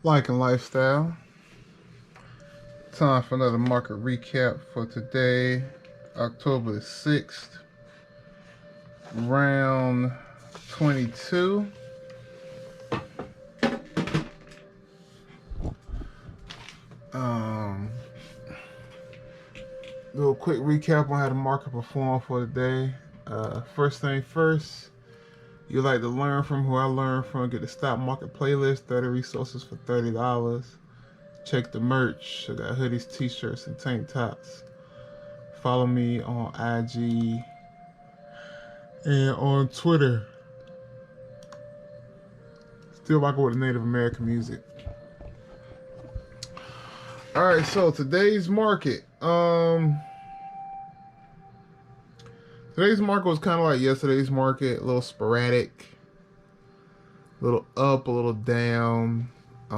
Life and lifestyle. Time for another market recap for today, October the 6th, round 22. Do a quick recap on how the market performed for the day. First thing first, you like to learn from who I learned from. Get the stock market playlist, 30 resources for $30. Check the merch. I got hoodies, t-shirts, and tank tops. Follow me on IG and on Twitter. Still rocking with the Native American music. Alright, so today's market. Today's market was kind of like yesterday's market, a little sporadic, a little up, a little down. But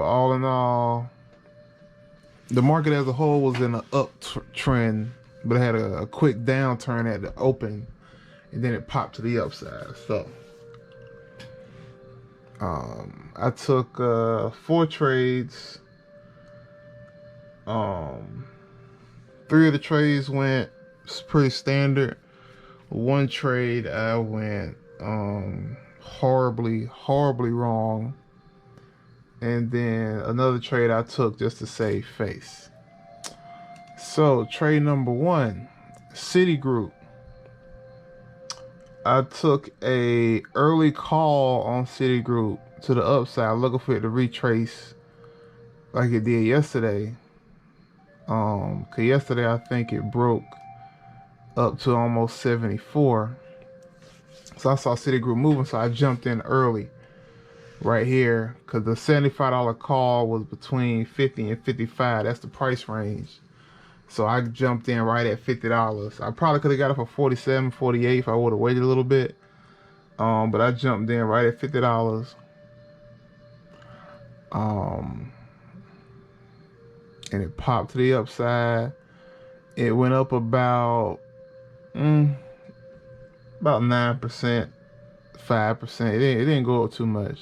all in all, the market as a whole was in an uptrend, but it had a quick downturn at the open, and then it popped to the upside. So I took 4 trades. 3 of the trades went pretty standard. 1 trade I went horribly wrong. And then another trade I took just to save face. So trade number 1, Citigroup. I took a early call on Citigroup to the upside, looking for it to retrace like it did yesterday. Cause yesterday I think it broke up to almost 74. So I saw Citigroup moving, so I jumped in early right here, because the $75 call was between 50 and 55. That's the price range. So I jumped in right at $50. I probably could have got it for 47, 48 if I would have waited a little bit. But I jumped in right at $50. And it popped to the upside. It went up about 9%, 5%. It didn't go up too much.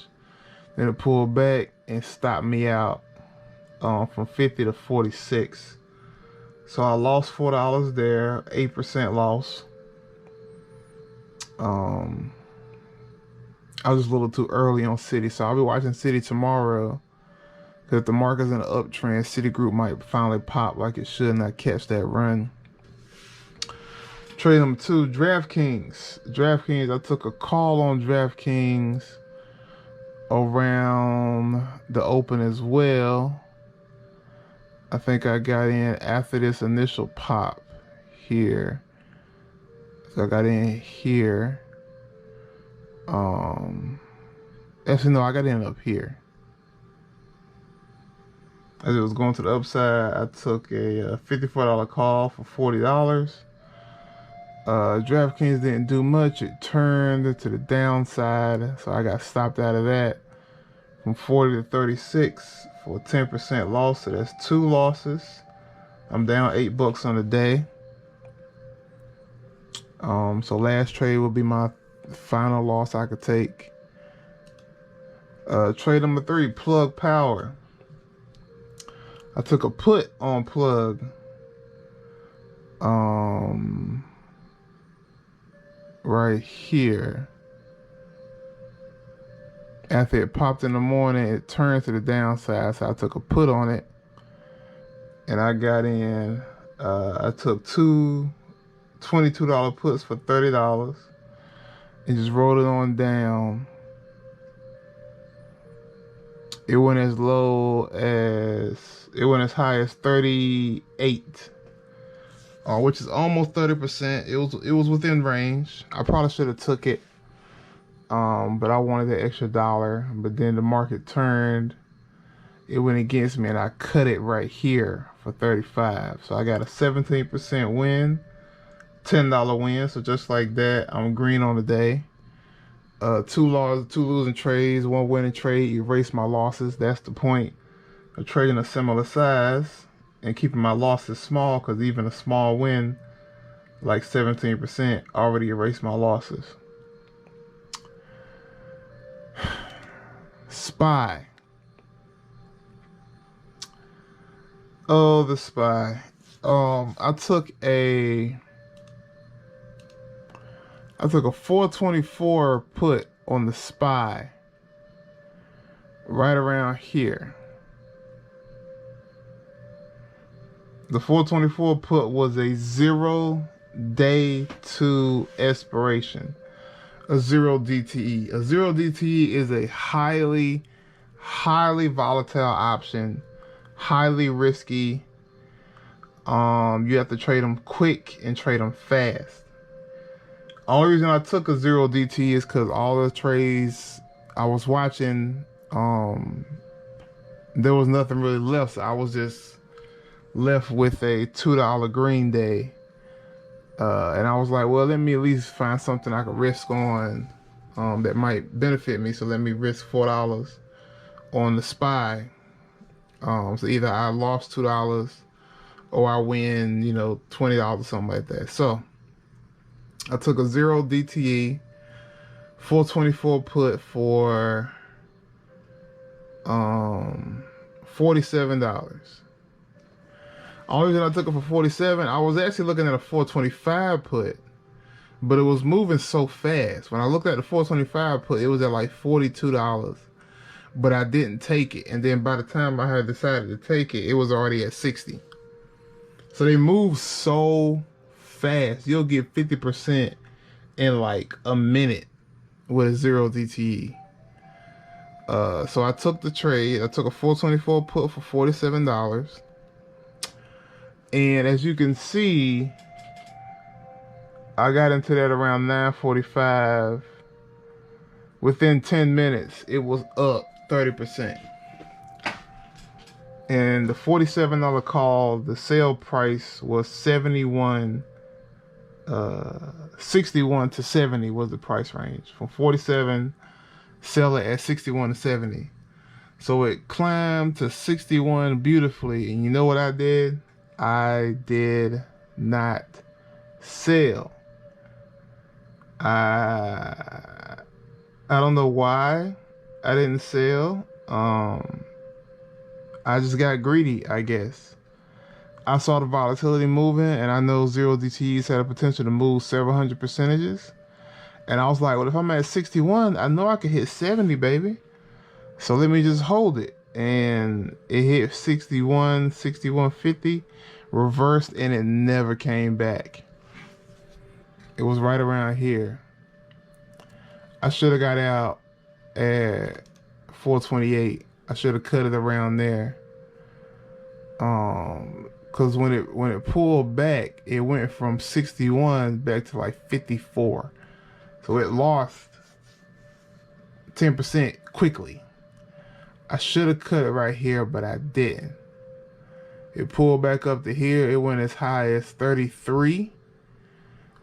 Then it pulled back and stopped me out from 50 to 46. So I lost $4 there, 8% loss. I was just a little too early on Citi, so I'll be watching Citi tomorrow. Because if the market's in an uptrend, Citigroup might finally pop like it should and not catch that run. Trade number 2, DraftKings. I took a call on DraftKings around the open as well. I think I got in after this initial pop here. So I got in here. Actually, no, I got in up here. As it was going to the upside, I took a $54 call for $40. DraftKings didn't do much. It turned to the downside, so I got stopped out of that from 40 to 36 for a 10% loss. So that's 2 losses. I'm down $8 on the day. So last trade will be my final loss I could take. Trade number 3, Plug Power. I took a put on Plug. Right here. After it popped in the morning, it turned to the downside, so I took a put on it. And I got in, I took 2 $22 puts for $30 and just rolled it on down. It went as high as 38, which is almost 30%. It was within range. I probably should have took it, but I wanted the extra $1. But then the market turned. It went against me, and I cut it right here for 35. So I got a 17% win, $10 win. So just like that, I'm green on the day. 2 losing trades, 1 winning trade. Erase my losses. That's the point of trading a similar size and keeping my losses small, because even a small win like 17% already erased my losses. SPY. Oh, the SPY. I took a 424 put on the SPY right around here. The 424 put was a 0-day to expiration, a 0 DTE. A 0 DTE is a highly volatile option, highly risky. You have to trade them quick and trade them fast. Only reason I took a 0 DTE is because all the trades I was watching, there was nothing really left. So I was just left with a $2 green day. And I was like, well, let me at least find something I could risk on that might benefit me. So let me risk $4 on the SPY. So either I lost $2 or I win, $20 or something like that. So I took a 0 DTE, 424 put for $47. Only reason I took it for $47, I was actually looking at a 425 put, but it was moving so fast. When I looked at the 425 put, it was at like $42, but I didn't take it. And then by the time I had decided to take it, it was already at 60. So they move so fast. You'll get 50% in like a minute with a 0 DTE. So I took the trade. I took a 424 put for $47. And as you can see, I got into that around 9:45. Within 10 minutes, it was up 30%. And the $47 call, the sale price was 61 to 70 was the price range. From 47, sell it at 61 to 70. So it climbed to 61 beautifully. And you know what I did? I did not sell. I don't know why I didn't sell. I just got greedy, I guess. I saw the volatility moving, and I know 0 DTEs had a potential to move several hundred percentages. And I was like, well, if I'm at 61, I know I could hit 70, baby. So let me just hold it. And it hit 61, 61.50, reversed, and it never came back. It was right around here. I should have got out at 428. I should have cut it around there. Cause when it pulled back, it went from 61 back to like 54. So it lost 10% quickly. I should have cut it right here, but I didn't. It pulled back up to here. It went as high as 33.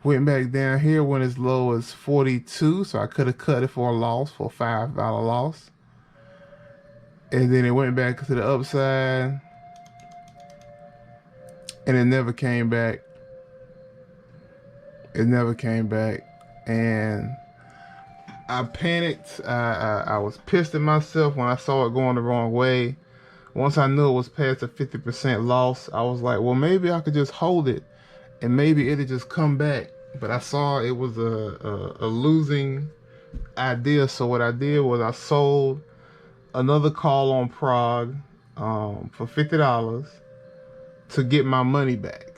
Went back down here, went as low as 42. So I could have cut it for a loss, for a $5 loss. And then it went back to the upside. And it never came back. It never came back. And I panicked. I was pissed at myself when I saw it going the wrong way. Once I knew it was past a 50% loss, I was like, well, maybe I could just hold it and maybe it'll just come back. But I saw it was a losing idea. So what I did was I sold another call on Prague for $50 to get my money back.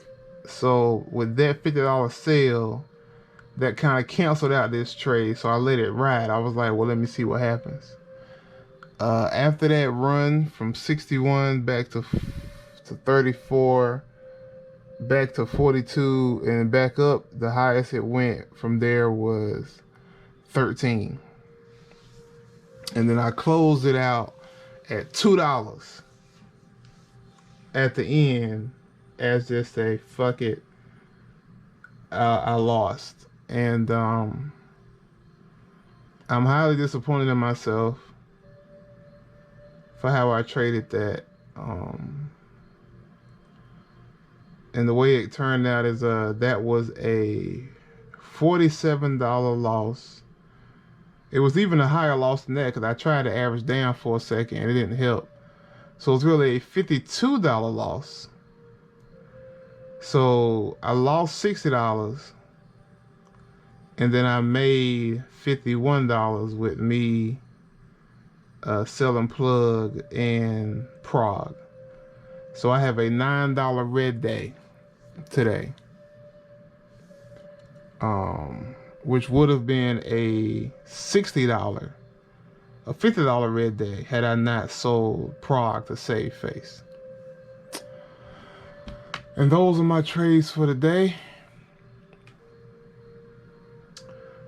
So with that $50 sale, that kind of canceled out this trade, so I let it ride. I was like, well, let me see what happens. After that run from 61 back to 34, back to 42, and back up, the highest it went from there was 13. And then I closed it out at $2 at the end as just a fuck it, I lost. And I'm highly disappointed in myself for how I traded that. And the way it turned out is that was a $47 loss It was even a higher loss than that because I tried to average down for a second and it didn't help. So it's really a $52 loss. So I lost $60 and then I made $51 with me selling plug and prog. So I have a $9 red day today, which would have been a $60, a $50 red day had I not sold prog to save face. And those are my trades for the day.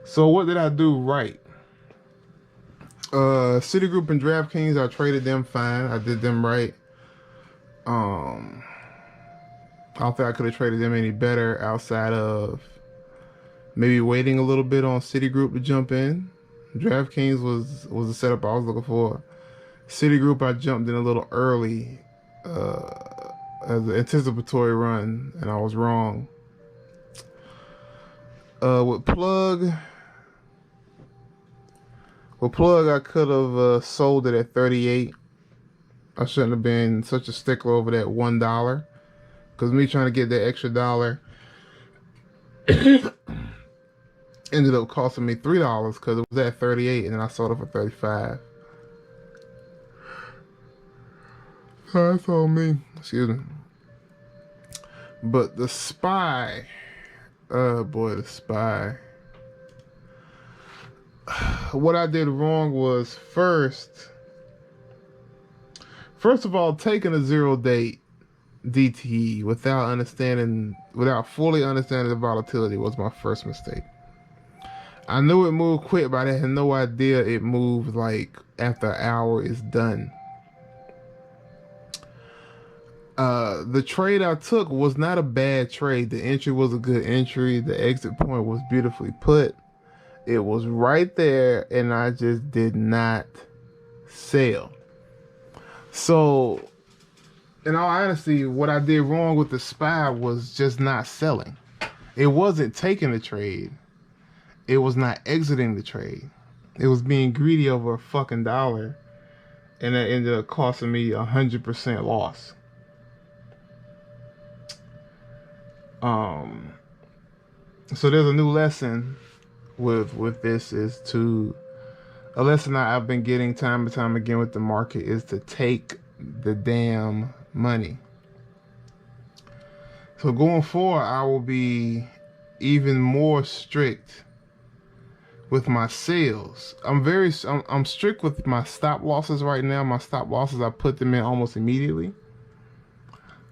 So what did I do right? Citigroup and DraftKings, I traded them fine. I did them right. I don't think I could have traded them any better outside of maybe waiting a little bit on Citigroup to jump in. DraftKings was the setup I was looking for. Citigroup, I jumped in a little early as an anticipatory run, and I was wrong. With plug, I could have sold it at 38. I shouldn't have been such a stickler over that $1. Because me trying to get that extra dollar ended up costing me $3 because it was at 38 and then I sold it for 35. So that's on me. Excuse me. But the SPY, boy, the SPY. What I did wrong was first of all, taking a 0-day DTE without fully understanding the volatility was my first mistake. I knew it moved quick, but I had no idea it moved like after an hour is done. The trade I took was not a bad trade. The entry was a good entry. The exit point was beautifully put. It was right there, and I just did not sell. So, in all honesty, what I did wrong with the SPY was just not selling. It wasn't taking the trade. It was not exiting the trade. It was being greedy over a fucking dollar, and that ended up costing me 100% loss. So there's a new lesson with this a lesson I've been getting time and time again with the market is to take the damn money. So going forward, I will be even more strict with my sales. I'm strict with my stop losses right now. My stop losses, I put them in almost immediately.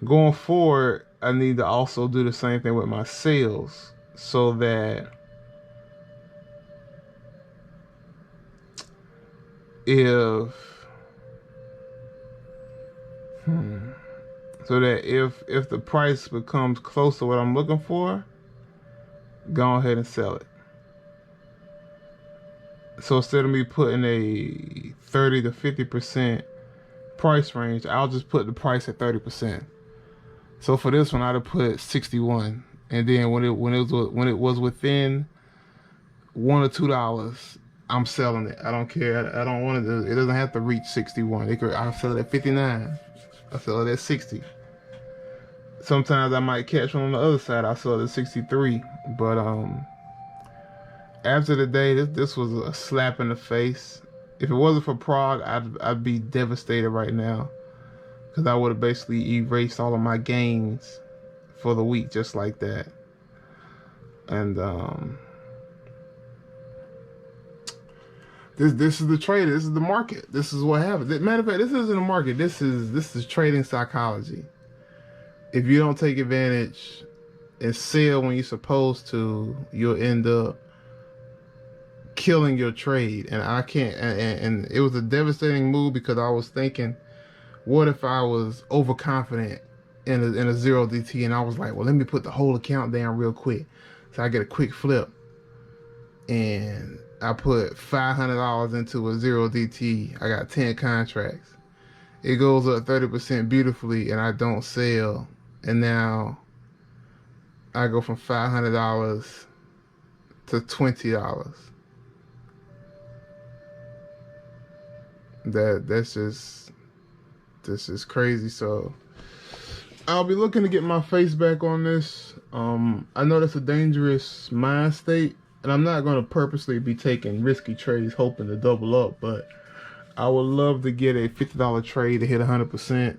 Going forward, I need to also do the same thing with my sales so that if the price becomes close to what I'm looking for, go ahead and sell it. So instead of me putting a 30 to 50% price range, I'll just put the price at 30%. So for this one, I'd have put 61, and then when it was within $1 or $2, I'm selling it. I don't care. I don't want it. It doesn't have to reach 61. I'll sell it at 59. I'll sell it at 60. Sometimes I might catch one on the other side. I'll sell it at 63. But after the day, this was a slap in the face. If it wasn't for prog, I'd be devastated right now, because I would have basically erased all of my gains for the week just like that. And this is the trade. This is the market. This is what happens. Matter of fact, this isn't a market. This is trading psychology. If you don't take advantage and sell when you're supposed to, you'll end up killing your trade. And I can't. And it was a devastating move because I was thinking, what if I was overconfident in a 0 DT, and I was like, well, let me put the whole account down real quick so I get a quick flip. And I put $500 into a 0 DT. I got 10 contracts. It goes up 30% beautifully, and I don't sell. And now I go from $500 to $20. This is crazy. So I'll be looking to get my face back on this. I know that's a dangerous mind state, and I'm not going to purposely be taking risky trades hoping to double up, but I would love to get a $50 trade to hit 100%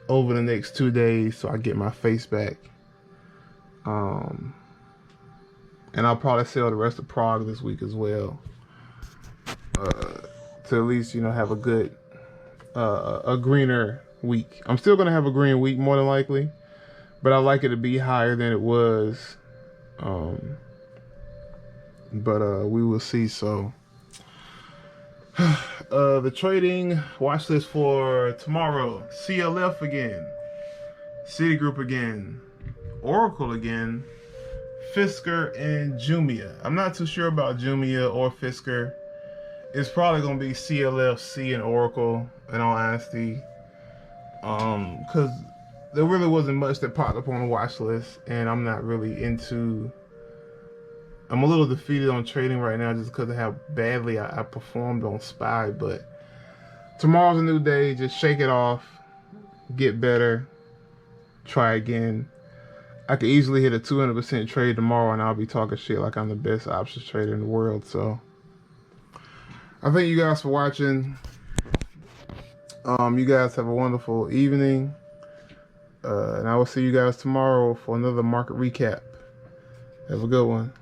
over the next 2 days so I get my face back. And I'll probably sell the rest of Prague this week as well, to at least have a good, a greener week. I'm still gonna have a green week more than likely, but I like it to be higher than it was. But we will see. So the trading watch list for tomorrow: CLF again, Citigroup again, Oracle again, Fisker, and Jumia. I'm not too sure about Jumia or Fisker. It's probably gonna be CLF, C, and Oracle, in all honesty, because there really wasn't much that popped up on the watch list, and I'm not really into. I'm a little defeated on trading right now just because of how badly I performed on SPY. But tomorrow's a new day. Just shake it off, get better, try again. I could easily hit a 200% trade tomorrow, and I'll be talking shit like I'm the best options trader in the world. So I thank you guys for watching. You guys have a wonderful evening, and I will see you guys tomorrow for another market recap. Have a good one.